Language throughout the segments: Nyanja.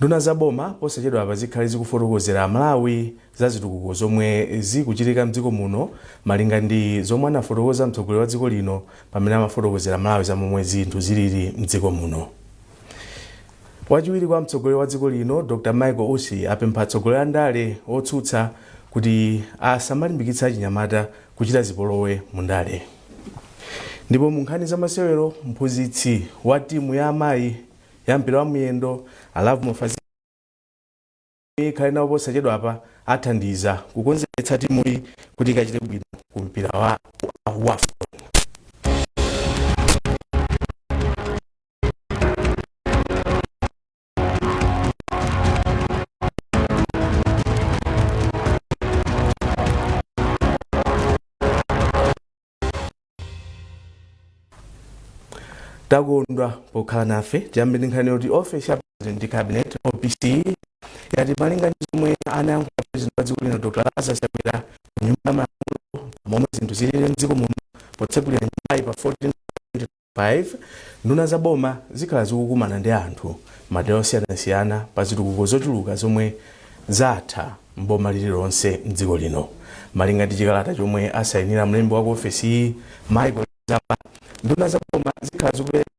Nduna za boma posachedwa apa zikhale zikufotokozera Malawi za zitukuko zomwe zikuchitika mdziko muno malinga ndi zomwe anafotokoza mtsogoleri wa dziko lino pamene amafotokozera Malawi za momwe zinthu zilili mdziko muno. Wachiwiri kwa mtsogoleri wa dziko lino Dr. Michael Usi apempha atsogoleri a ndale otsutsa kuti asamalimbikitsa achinyamata kuchita zipolowe mu ndale. Ndipo mu nkhani za masewero, mphunzitsi wa timu ya amayi ya mpira wa miyendo Alavu Mofazi ikhale nawo posachedwa apa athandiza kukonzeretsa timuyi kuti ikachite bwino ku mpira wa AFCON. Takondwa pokhala nafe tiyambe ndi nkhani yoti office ya President Cabinet OPC yati malinga ndi zomwe anayankhula President wa dziko lino Dr. Lazarus Chakwera nyumba ya malamulo momwe zinthu zilili mdziko muno potsegulira nyumbayi pa 14/5 nduna za boma zikhala zikukumana ndi anthu madera osiyanasiyana pa zitukuko zochuluka zomwe zatha mboma lililonse mdziko lino. Malinga ndi chikalata chomwe asayinira mlembi wa office iyi Michael Zapa, nduna za boma zikhala zikupereka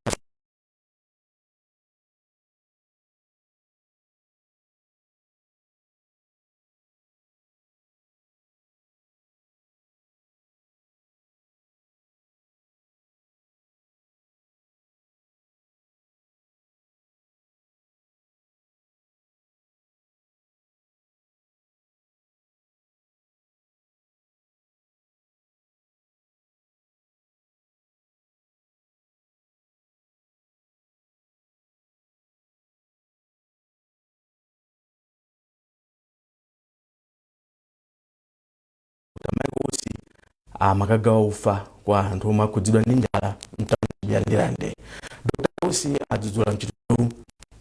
amakagawa ufa kwa anthu omwe akhudzidwa ndi njala mtawuni ya Ndirande. Dr. Usi adzudzula mchitidwe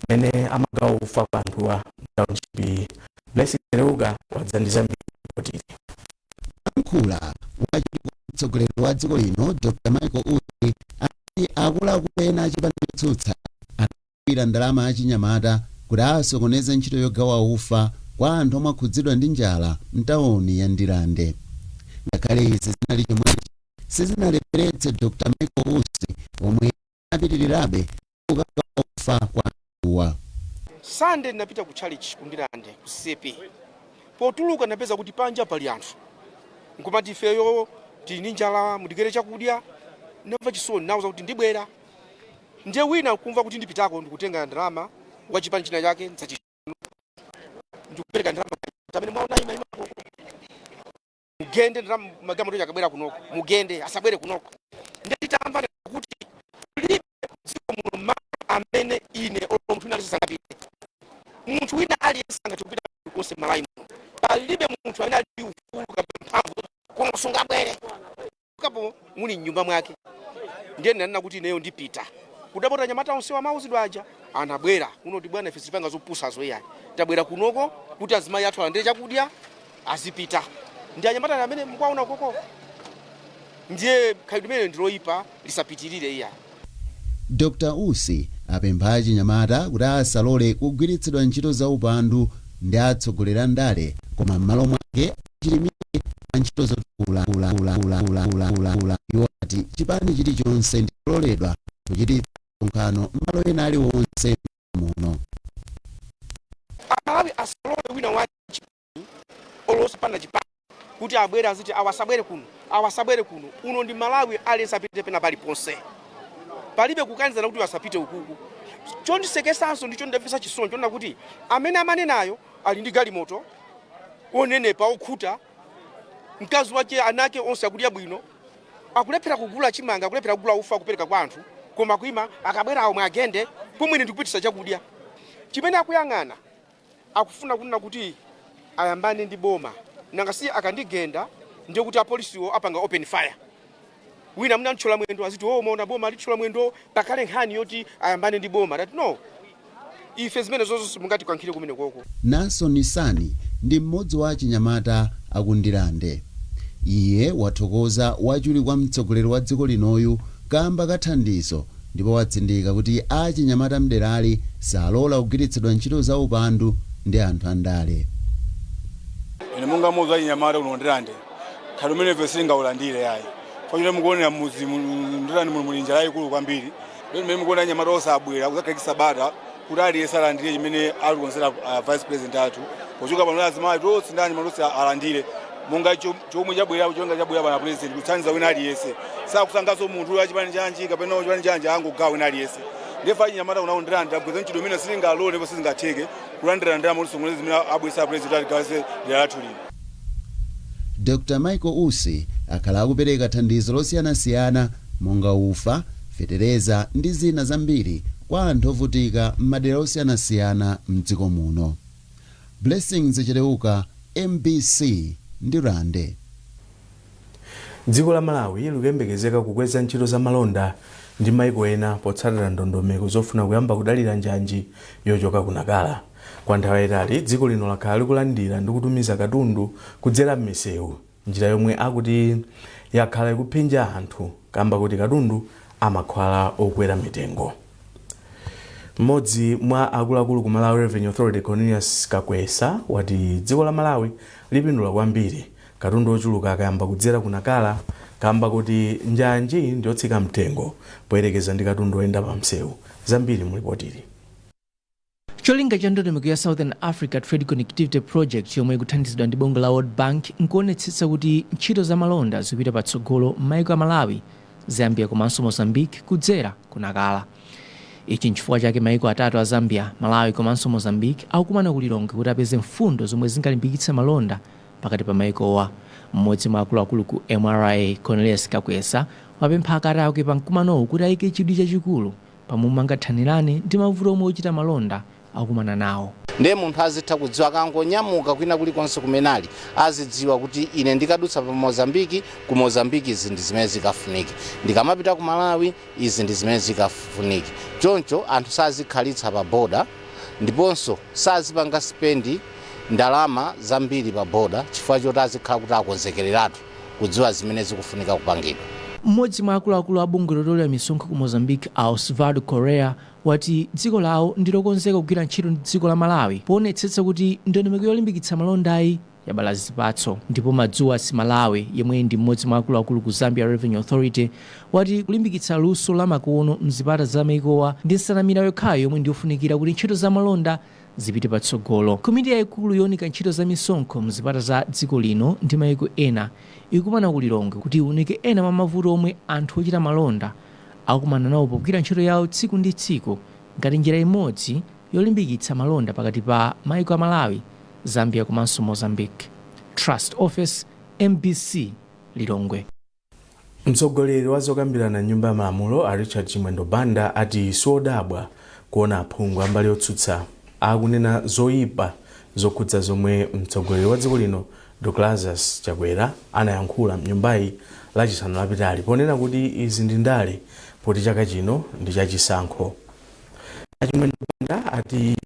mene amagawa ufa kwa anthu wa mtawuni. Blessing Leuga wadzandiza mbiri mkula wachiwiri mtsogoleri wa dziko lino Dr. Michael Usi ati akuluakulu ena achipani chotsutsa anagwira ndalama achinyamata kuti asokoneze ntchito yogawa ufa kwa anthu omwe akhudzidwa ndi njala mtawuni ya Ndirande. Ngakhale izi zinali chomwechi sizinaleperetse Dr. Michael Usi omwe apitirirabe kukagawa ufa kwa anthuwa. Sande ndinapita ku church ku Ndirande ku CP. Potuluka napeza kuti panja pali anthu. Nkumati ifeyo tili ndi njala mundikere chakudya. Ndamva chisoni nauza kuti ndibwera. Ndiye wina kumva kuti ndipitako ndikutenga ndalama wa chipani china chake nsachino. Ndikupereka ndalama tamene mwaona ima mugende ndalama magamoto yakabwera kunoko. Mugende asabwere kunoko. Ndiye titamva kuti libe dziko muno amene ine omuntu nalisangapite. Muntu wina aliyesanga tupita kose malayi palibe muntu amene ali ufulu kapemphamvu kumusonga bwere kapo muli nyumba mwake. Ndiye ndanena kuti ineyo ndipita kudabota nyamata onse wa mauzidwa aja anabwera kuno kuti bwana ife sipanga zopusa zoyani tabwera kunoko kuti azimayi athu alandire chakudya azipita. Ndiye anyamata amene mukwaona koko ndiye khalidwe limene ndiloyipa lisapitirire iya. Dr. Usi apempha achinyamata kuti asalole kugwiritsidwa ntchito za upandu ndi atsogoleri a ndale koma m'malo mwake achilimike pa ntchito zotukula. Iwo ati chipani chilichonse ndiloledwa kuchititsa msonkhano m'malo ena aliwonse muno. Amalawi asalole wina wa chipani olosapanda chipani kuti abwere aziti awasabwere kuno uno ndi Malawi aliyesapite pena paliponse. Palibe kukanizana kuti wasapite ukuku. Chondisekesanso ndicho ndafisa chisoni chona kuti amene amanenayo ali ndi galimoto onenepa okhuta mkazi wake anake onse akudya bwino akulephera kugula chimanga akulephera kugula ufa kupereka kwa anthu koma kuima akabwera awo mwagende pomwe ndikupitisa chakudya. Chimene akuyang'ana akufuna kunena kuti ayambane ndi boma nangasi akandigenda ndiye kuti apolisiwo apanga open fire. Wina mna nchola mwendo aziti maona boma alichola mwendo pakale nkhani yoti ayambane ndi boma. That no. Ife zimene zonse mungati kankhire kumene koko. Naso Nisani ndi mmodzi wa achinyamata aku Ndirande. Iye wathokoza wachiwiri kwa mtsogoleri wa dziko linoyu kamba kathandizo ndipo watsindika kuti achinyamata mderali salola kugwiritsidwa ntchito za upandu ndi anthu andale. Ine munga moza inyamata unondirande khali umene vesinga ulandire yayi fanyira mukuonera muzi ndirani mulinja yayikulu kwambiri lero mmene mukuona inyamata osabwera kuzakhalisa bata kuti aliyense alandire chimene alikonzera vice president athu pochoka pano lazima tonse ndani malosi alandire monga chomwe chabwera kuchonga chabwera pana president kutsandiza wina aliyense sakusangaso munthu achipani chanji kapena chipani chanji angogawa wina aliyense ndefa inyamata unaondiranda bweza ntchito imene silingalole ndipo sizingatheke kulandira ndalama kuti songolezi zimene abwesa president aligawise lilathu lino. Dr. Michael Usi akhala akupereka thandizo losiyanasiyana monga ufa, fetereza ndi zina zambiri kwa anthu ovutika m'madera osiyanasiyana m'dziko muno. Blessings Chileuka, MBC ndi Rande. Dziko la Malawi likuyembekezeka kukweza ntchito za malonda ndi maiko ena potsatira ndondomeko zofuna kuyamba kudalira njanji yochoka kunakala. Kwa nthawi yayitali dziko lino lakhala likulandira ndi kutumiza katundu kudzera m'misewu, njira yomwe akuti yakhala ikuphinja anthu kamba kuti katundu amakhala okwera mitengo. Mmodzi mwa akuluakulu ku Malawi Revenue Authority Cornelius Kakwesa wati dziko la Malawi lipindula kwambiri katundu ochuluka akayamba kudzera kunakala kamba kuti njanji ndiotsika mtengo poyerekeza ndi katundu oyenda pa msewu. Zambiri mulipotiri. Cholinga cha ndondomeko ya Southern Africa Trade Connectivity Project yomwe ikuthandizidwa ndi bungwe la World Bank nkuonetsetsa kuti ntchito za malonda zipita patsogolo m'mayiko a Malawi, Zambia komanso Mozambique kudzera kunakala. Ichi nchifukwa chake mayiko atatu a Zambia, Malawi komanso Mozambique akukumana kulilonge kuti apeze mfundo zomwe zingalimbikitse malonda pakati pa mayikowa. Mmodzi mwa akuluakulu ku MRA Cornelius Kakwesa wapempha akati ake pa mkumanowu kuti ayike chidwi chachikulu pamomwe angathanirane ndi mavuto omwe ochita malonda akumana nawo. Ndiye munthu azitha kudziwa kangonyamuka kwina kulikonse kumenali azidziwa kuti ine ndikadutsa pa Mozambiki, ku Mozambiki izi ndi zimene zikafunike, ndikamapita ku Malawi izi ndi zimene zikafunike. Choncho anthu sazikhalitsa pa boda ndiponso sazipanga spendi ndalama zambiri pa boda chifukwa choti azikhala kuti akonzekereratu kudziwa zimene zikufunika kupangidwa. Mmodzi mwa akuluakulu a bungwe lotolera misonkho ku Mozambique, Osvaldo Correa, wati dziko lawo ndilokonzeka kugwira ntchito ndi dziko la Malawi poonetsetsa kuti ndondomeko yolimbikitsa malondayi yabala zipatso. Ndipo Madzuwa Simalawe yemwe ndi mmodzi mwa akuluakulu ku Zambia Revenue Authority wati kulimbikitsa luso la makono mzipata za mayikowa ndi nsanamira yokhayo yomwe ndiofunikira kuti ntchito za malonda zipite patsogolo. Komiti yayikulu yonika ntchito za misonkho mzipata za dziko lino ndi mayiko ena ikumana kulilonge kuti iunike ena mwa mavuto omwe anthu ochita malonda akumana nawo pogwira ntchito yawo tsiku ndi tsiku ngati njira imodzi yolimbikitsa malonda pakati pa mayiko a Malawi, Zambia komanso Mozambique. Trust Office, MBC, Lilongwe. Mtsogoleri wa zokambirana nyumba ya malamulo a Richard Chimwendo Banda ati siodabwa kuona aphungu ambali otsutsa akunena zoyipa zokhudza zomwe mtsogoleri wa dziko lino Douglas Chakwera anayankhula mnyumbayi lachisanu lapitali ponena kuti izi ndi ndale poti chaka chino ndi chachisankho. Chimwendo Banda ati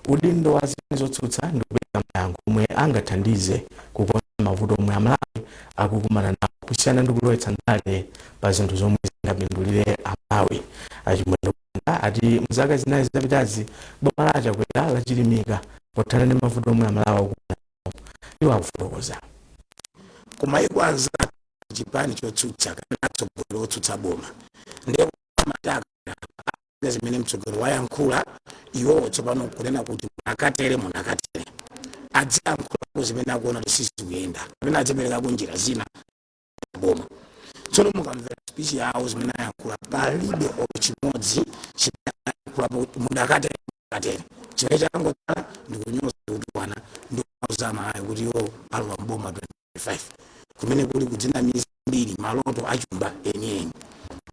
udindo wa zinthu zotsutsa ndi kupereka mayankho omwe angathandize kukonza mavuto omwe Amalawi akukumana nawo kusiyana ndi kulowetsa ndale pa zinthu zomwe zingapindulire Amalawi. Chimwendo Banda ati mzaka zinayi zapitazi boma la Chakwera lachilimika pothana ndi mavuto omwe Amalawi akukumana nawo. Iwo akufotokoza. Kumayiko anzake chipani chotsutsa kana mtsogoleri wotsutsa boma ndiye amataka zimene mtsogoleri wayankhula iwo tsopano kunena kuti munakatere adziyankhula zimene akuona kuti sizikuyenda kapena adzipereka kunjira zina boma. Tsono mukamvera speech yawo zimene ayankhula palibe chimodzi chinayankhula munakatere chimene changokhala ndikunyoza kuti wana ndi kuzama ayi kuti iwo alowa mboma 25 kumene kuli kudzinamiza mbiri maloto achumba enieni.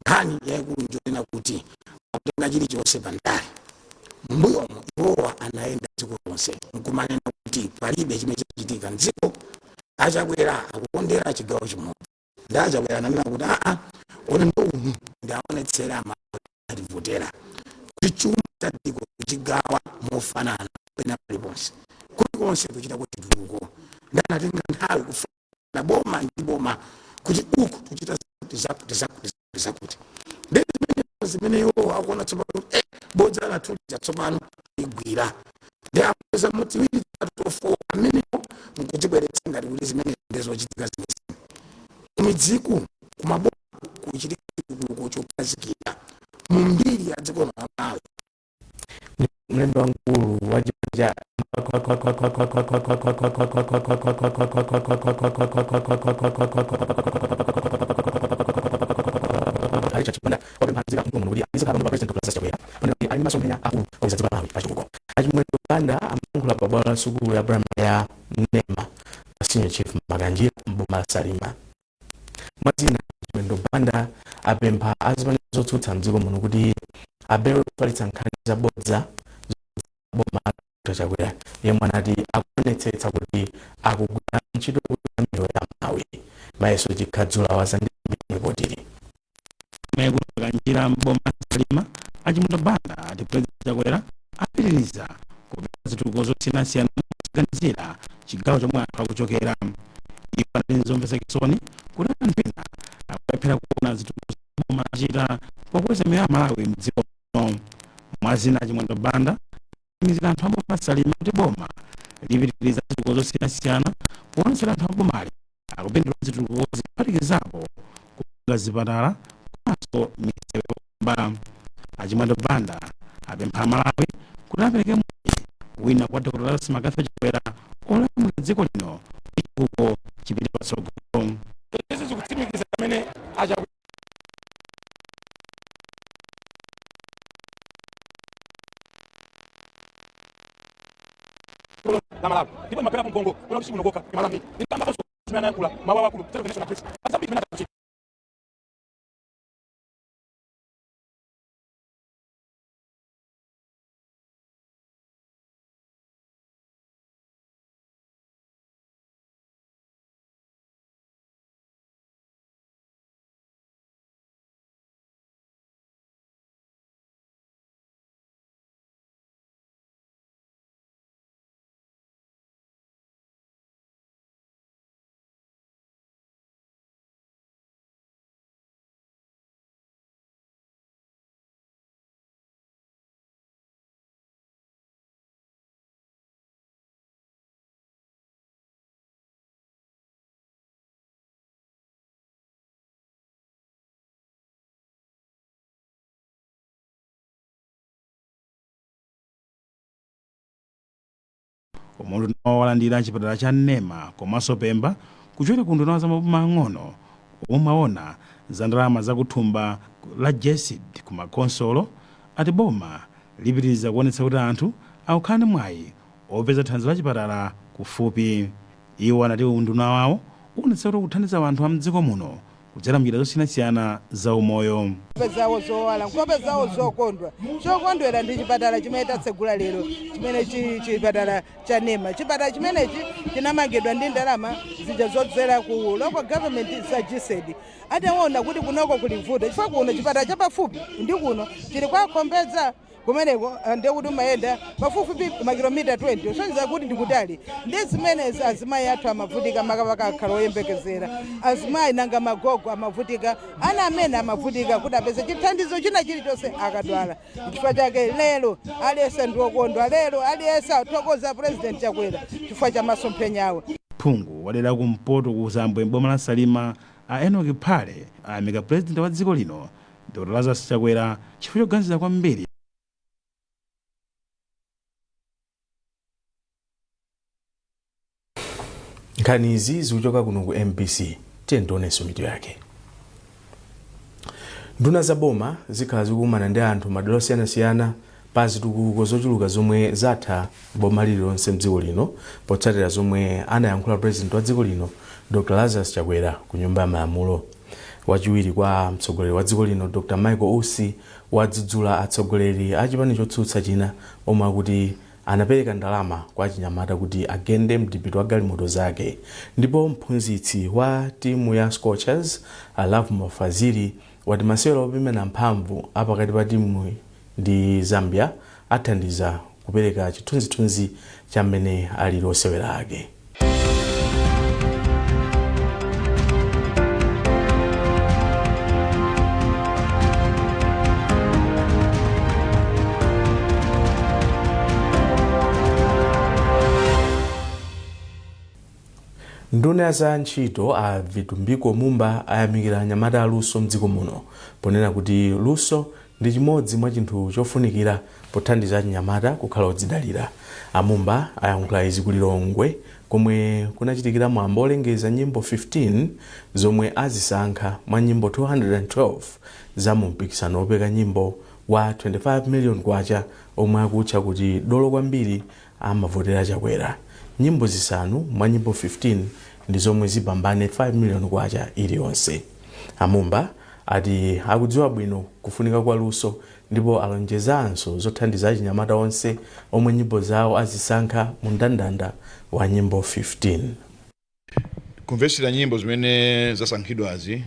Nkhani yayikulu njonena kuti akutenga chilichonse pandale mbuyomo iwowa anayenda dziko lonse nkumanena kuti palibe chimene chachitika mdziko. Achakwera akukondera chigawo chimodzi ndi Achakwera ananena kuti ulendo uno ndiaonetsera ativotera kuti chuma cha dziko kuchigawa mofanana pena paliponse kulikonse kuchita kuti chitukuko. Ndanatenga nthawi kufuna boma ndi boma kuti uku tuchita zakuti. Zimene iwo akuona tsopano bodza atulija tsopano igwira ndi apeza motiwiri atofo amene mukutibweretsa ngati kuti zimene ndizochitika zimene imidziku kumaboma kuchitika kuchokazikira mumbiri ya dziko la Malawi. Mlembe wankulu wa chipata alichachipanda wapemphazika mkono kuti izikhala pa president Dr. Chakwera pano ali masomphenya akulu oiza dziko la Malawi pachitukuko achimwendo banda amayankhula pa bwalo la sukulu ya primary ya Nema senior chief Makanjira mboma la Salima. Mwazina achimwendo banda apempha azimene zotsutsa mdziko muno kuti abere kufalitsa nkhani zabodza boma Dr. Chakwera yemwe anati akuonetsetsa kuti akugwira ntchito kuti miyoyo ya Malawi mayeso chikhadzula wazandi ripotiri Makanjira mboma Salima achimwendo banda ati president Chakwera apitiriza kupeza zitukuko zosiyanasiyana kuganizira chigawo chomwe anthu akuchokera. Iwo ndizomvetsa chisoni kuti anthu ena akulephera kuona zitukuko zomwe achita pokweza miyoyo ya Malawi mdziko muno. Mwazina achimwendo banda imizira anthu amboma Salima kuti boma lipitiriza zitukuko zosiyanasiyana kuonetsera anthu ambomali akupindula zitukuko ziphatikizapo kusunga zipatala komanso misewu yopamba. Achimwendo banda apempha Malawi kuti apereke mwayi wina kwa Dr. Lazarus Makafe Chakwera olamulira dziko lino chitukuko chipite patsogolo. Izi zikutsimikiza amene acha la Malawi ndipo makala mgongo kuna msimu unogoka Malawi ni kama boso tunana kula mawawa kulu tena national press sasa bibi nataka umuntu walandira chipatala cha Nema komanso Pemba kuchokera ku nduna za maboma ang'ono umaona za ndalama zakuthumba la JESID ku makonsolo ati boma lipitiriza kuonetsa kuti anthu akukhala ndi mwayi opeza thandizo la chipatala kufupi. Iwo anati unduna wawo uonetsa kuti kuthandiza anthu a mdziko muno kudzera njira zosiyanasiyana za umoyo. Zawo zowala nkhope zawo zokondwa chokondwera ndi chipatala chimene tatsegula lero chimene chipatala cha Nema. Chipatala chimenechi chinamangidwa ndi ndalama zija zodzera ku local government za JESID. Ataona kuti kunoko kuli vuto chifukwa kuno chipatala chapafupi ndi kuno chili kwakhombedza kumeneko ndi kuti mayenda pafupifupi makilomita 20 osonyeza kuti ndikutali ndi zimenezi azimayi athu amavutika makapaka akhala oyembekezera azimayi nanga magogo amavutika ana amene amavutika kuti apeze chithandizo china chilichonse akadwala. Chifukwa chake lero aliyense ndi wokondwa, lero aliyense athokoza president Chakwera chifukwa cha masomphenya awo. Phungu wadera kumpoto ku Zambwe mboma la Salima a Enoki Phale ayamika president wa dziko lino Dr. Lazarus Chakwera chifukwa choganizira kwambiri nkhani izi zikuchoka kuno ku MBC tiyendonenso mitu yake. Nduna za boma zikhala zikukumana ndi anthu madera osiyanasiyana pa zitukuko zochuluka zomwe zatha boma lililonse mdziko lino potsatira zomwe anayankhula president wa dziko lino Dr. Lazarus Chakwera ku nyumba ya malamulo. Wachiwiri kwa mtsogoleri wa dziko lino Dr. Michael Usi wadzudzula atsogoleri a chipani chotsutsa china omwe akuti anapereka ndalama kwa chinyamata kuti agende mdipito wa galimoto zake. Ndipo mphunzitsi wa timu ya Scorchers Love Mofaziri wati masewera opimana mphamvu apakati pa timu ndi Zambia athandiza kupereka chithunzithunzi cha mmene alili osewera ake. nduna za ntchito a Vitumbiko Mumba ayamikira anyamata aluso mdziko muno ponena kuti luso ndi chimodzi mwa chinthu chofunikira pothandiza anyamata kukhala odzidalira. Amumba ayankhula izi ku Lilongwe komwe kunachitikira mwambo olengeza nyimbo 15 zomwe azisankha mwa nyimbo 212 za mu mpikisano wopeka nyimbo wa 25 million kwacha omwe akutcha kuti dolo kwambiri amavotera chakwera. Nyimbo zisanu mwa nyimbo 15 ndi zomwe zipambane 5 million kwacha iliyonse. Amumba ati akudziwa bwino kufunika kwa luso ndipo alonjezanso zothandiza achinyamata onse omwe nyimbo zawo azisankha mu mndandanda wa nyimbo 15. Kumvetsera nyimbo zimene zasankhidwazi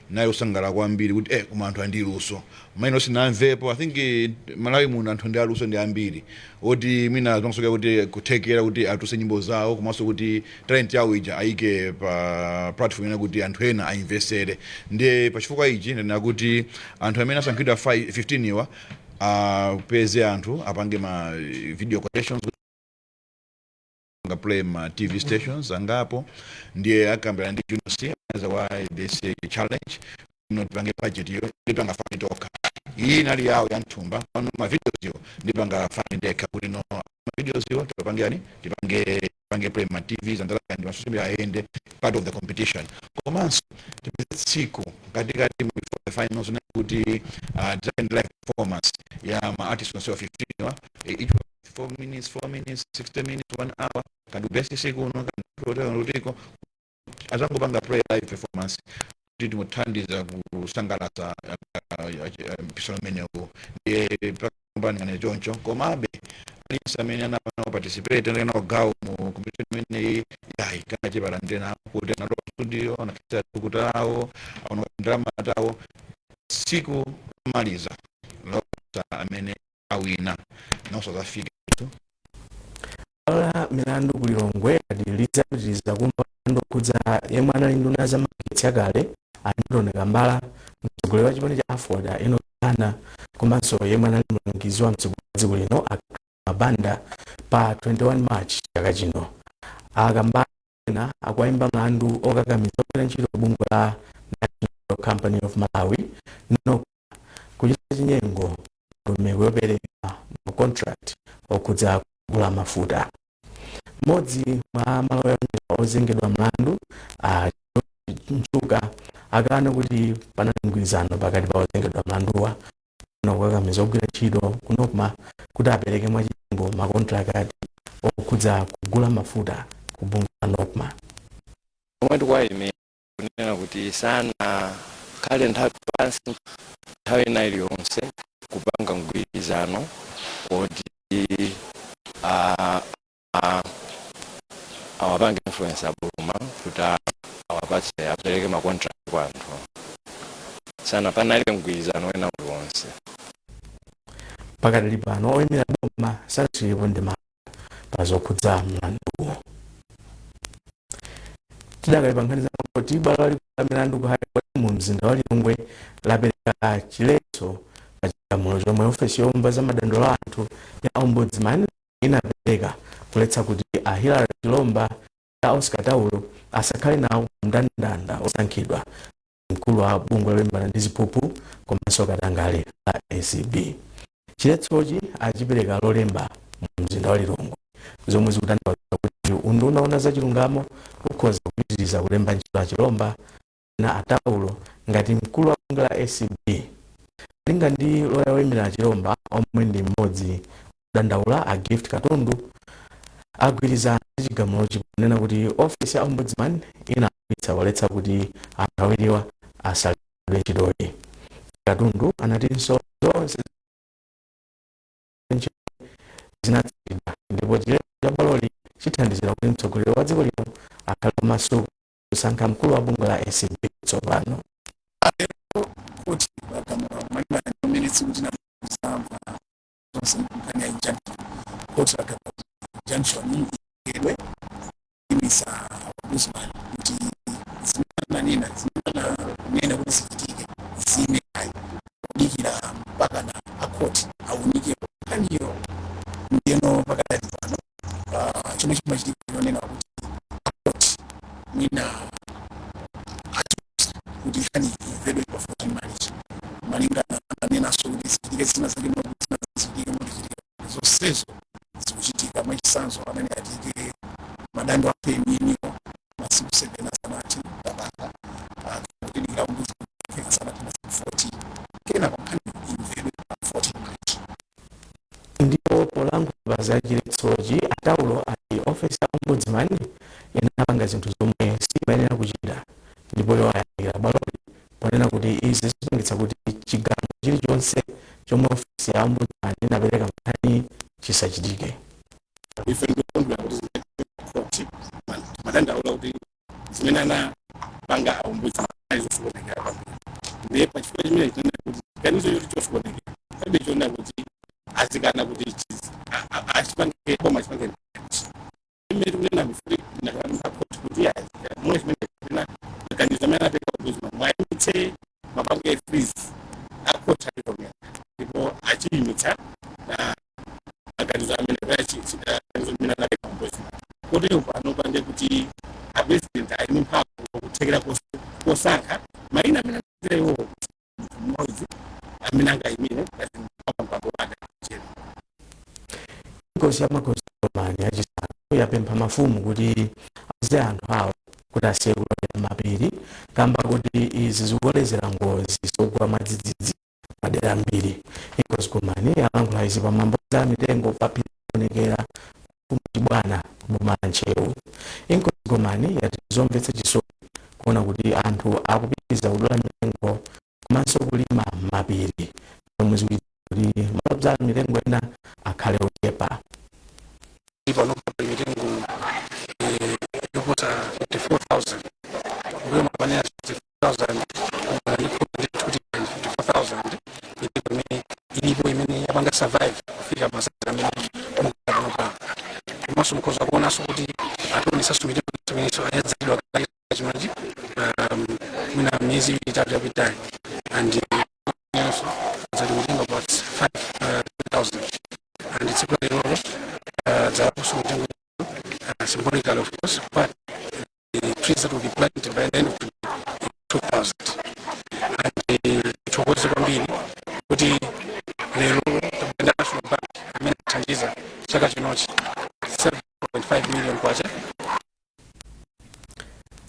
nayo usangala kwambiri kuti koma anthu andi luso maino sinamvepo. I think Malawi muno anthu ndi aluso ndi ambiri oti mina zonsoka kuti kuthekera kuti atuse nyimbo zawo komanso kuti talent yawo ija ayike pa platform ina kuti anthu ena ainvestere. Ndiye pachifukwa ichi ndina kuti anthu amene asankhidwa 15 iwa peze anthu apange ma video quotations play ma TV stations angapo ndiye akambira ndi Junosi as why this challenge not bange budget yo ndipanga fani toka iyi nali yawo ya ntumba ono ma videos yo ndipanga fani ndeka kuti no ma videos yo tipange yani tipange play ma TVs and ndi masubi aende part of the competition komanso siku katikati before the finals na kuti live performance ya ma artists of 15 each 4 minutes 60 minutes 1 hour kadubesi siku no kanotiko azangopanga play live performance kuti muthandiza kusangalatsa mpisano menewo pambani ngane choncho komabe alisamene anapana participate na gawo mu competition mene yayi kana chibalandena kuti na studio na kutao au drama tao siku maliza lota amene awina na South Africa. Ala milandu ku Lilongwe adiliza kumva ndokudza yemwe anali nduna za magetsi akale anondoneka mbala mtsogoleri wa chipani cha Afoda eno kana komanso yemwe anali mlangizi wa mtsogoleri wa lino Mabanda pa 21 March chaka chino. Akambala akuimba mlandu okakamiza kugwira ntchito bungwe la National Company of Malawi no kuchita chinyengo kumeko yopereka mu contract okudza kugula mafuta. Modzi mwa malo ozengedwa mlandu Nchuka akana kuti panali mgwirizano pakati pa ozengedwa mlanduwa nokukakamiza kugwira ntchito kunokuma kuti apereke mwachinyengo ma contract okudza kugula mafuta ku bungwe la Nokma. Omwe tikwaime kunena kuti sana khale nthawi pansi nthawi ina iliyonse kupanga mgwirizano kuti awapange influence abuluma kuti awapatse apereke ma contract kwa anthu sana panali mgwirizano wena uliwonse. Pakati pano oyimira boma sachilipo ndi pazokhudza mlanduwo. Tidakali pankhani za kuti bwalo la milandu ku mu mzinda wa Lilongwe lapereka chiletso pa chigamulo chomwe ofesi yomba za madandaulo a anthu ya ombudsman inapereka kuletsa kuti a Hilary Chilomba ya Oscar Taulo asakhale nawo mndandanda osankhidwa mkulu wa bungwe loyimba ndi ziphuphu komanso katangale la ACB. Chiletsochi achipereka lolemba mu mzinda wa Lilongwe zomwe zikutanthauza kuti unduna wa zachilungamo ukhoza kupitiriza kulemba ntchito a Chilomba na Ataulo ngati mkulu wa bungwe la ACB. Linga ndi loya woyimira Chilomba omwe ndi mmodzi dandaula a Gift Katundu agwirizana chigamulo chikunena kuti ofisi ya ombudsman inapitsa kuletsa kuti anthu awiriwa asalidwe ntchitoyi. Katundu anatinso zonse zinatsidwa ndipo chiletso cha bwaloli chithandizira kuti mtsogoleri wa dziko lino akhale komanso kusankha mkulu wa bungwe la ACB tsopano. Kuti minutes kuti na contract junction ngedwe imisa Usman kuti zinanina kuti sikitike zine ayi dikira mpaka na akoti aunike kaniyo ndeno pakati pano chomwe chimachitika nena kuti akoti zonsezo zikuchitika mwachisanzo amene atike madando apeminiwo masiku 7 asanati tabaka kutidikira umbuzi kufika sanati masiku 40 kena pakhani imvedwe pa 40 March. Ndipo polankhula za chiletsochi ataulo ati ofesi ya ombudsman inapanga zinthu zomwe simayenera kuchita ndipo yoyamikira bwaloli ponena kuti izi zipangitsa kuti chigamulo chilichonse chomwe ofesi ya ombudsman inapereka nkhani chisachitike. Ife ndikondwera kuti zimene madandaulo kuti zimene anapanga ombudsman zosokonekera kwambiri ndiye pachifukwa chimene chinena kuti ganizo yoti chosokonekera palibe chonena kuti azikana kuti achipange koma achipange imene kunena mifuri nakanapoti kuti mune chimene china ganizo amene anapeka ombudsman mwayimitse mabango ya freeze akota litomera ndipo achiyimitsa aganizo amene ganizo amene anapeka ombudsman kuti upano pande kuti apresident aine mphamvu yokuthekera kosankha mayina amene anazirewo mmodzi amene angayimire mapambo ake kuchera. Inkosi ya magosi omani achisanu yapempha mafumu kuti aze anthu awo kuti asiye kulondera mapiri kamba kuti izi zikuolezera ngozi zogwa madzidzidzi madera ambiri. Inkosi komani yalankhula izi pamwambo za mitengo papiri kuonekera kumchibwana mumanchewu. Inkosi komani yati zomvetsa chisoni kuona kuti anthu akupitiriza kudula mitengo komanso kulima mapiri zomwe zikuti malo za mitengo ena akhale ochepa. Pano pa mitengo yopota 54,000 uwe mapania 54,000 54,000 ilipo imene yapanga survive kufika masasa amene mukapanopa komanso mukhoza kuonanso kuti atonesa sumitengo imeneso ayadzalidwa kale chimaji mina miezi itatu yapitayi and also zalikutenga about 5,000 and it's quite a lot. There also symbolical of course, but the trees that will be planted by the end of 2000 and chokoze kwambiri kuti lero the National Bank amene thandiza chaka chinochi 7.5 million kwacha.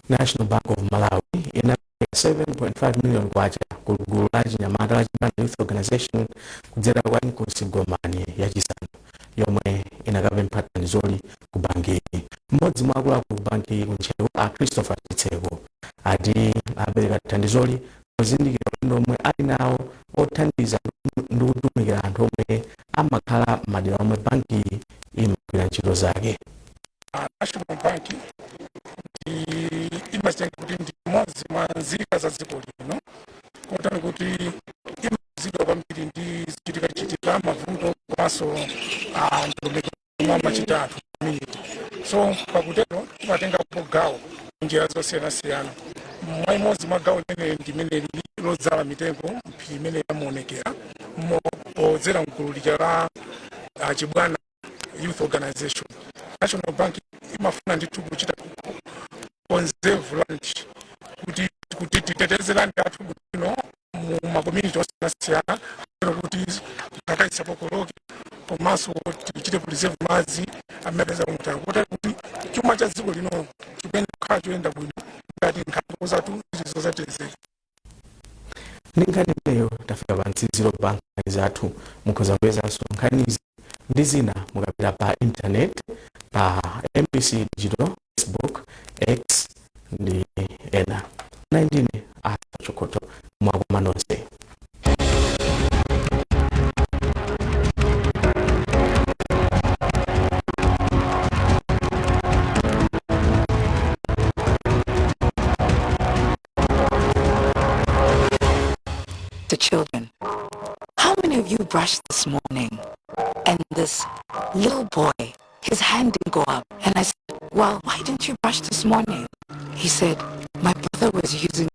National Bank of Malawi ina 7.5 million kwacha kugulu la chinyamata la Chibwana Youth Organization kudzera kwa Inkosi Komani yachisanu yomwe inakapempha thandizoli ku banki. Mmodzi mwa akuluakulu ku banki kunchewu a Christopher Chitseko ati apereka thandizoli pozindikira udindo omwe ali nawo othandiza ndi kutumikira anthu omwe amakhala madera omwe banki imagwira ntchito zake. National Bank imachitenga kuti ndi mmodzi mwa nzika za dziko lino kotani kuti imazidwa kwambiri ndi zichitika mavuto komanso ndondomeko mwa machita anthu community. So pakutero timatengapo gawo njira zosiyanasiyana mwa imodzi mwa gawo limene ndimene lodzala mitengo mphiri imene yamuonekera podzera mgulu lija la Chibwana Youth Organization. National Bank imafuna ndithu kuchita conserve land kuti titeteze land athu bwino mu makommunity osiyana kuti akayisapokoloke komanso tichite preserve madzi amapeza kumutalo kuti chuma cha dziko lino chipende kukhala choyenda bwino ngati nkhalango zathu zizozatezeka. Nkhani imeneyo tafika pa mtsiziro pa nkhani zathu mukhoza kupezanso nkhanizi ndi zina mukapita pa internet pa MBC Digital, Facebook, X ndi ena 19 Chokoto mwakoma nonse. The children, how many of you brushed this morning? And this little boy, his hand didn't go up. And I said, well, why didn't you brush this morning? He said, my brother was using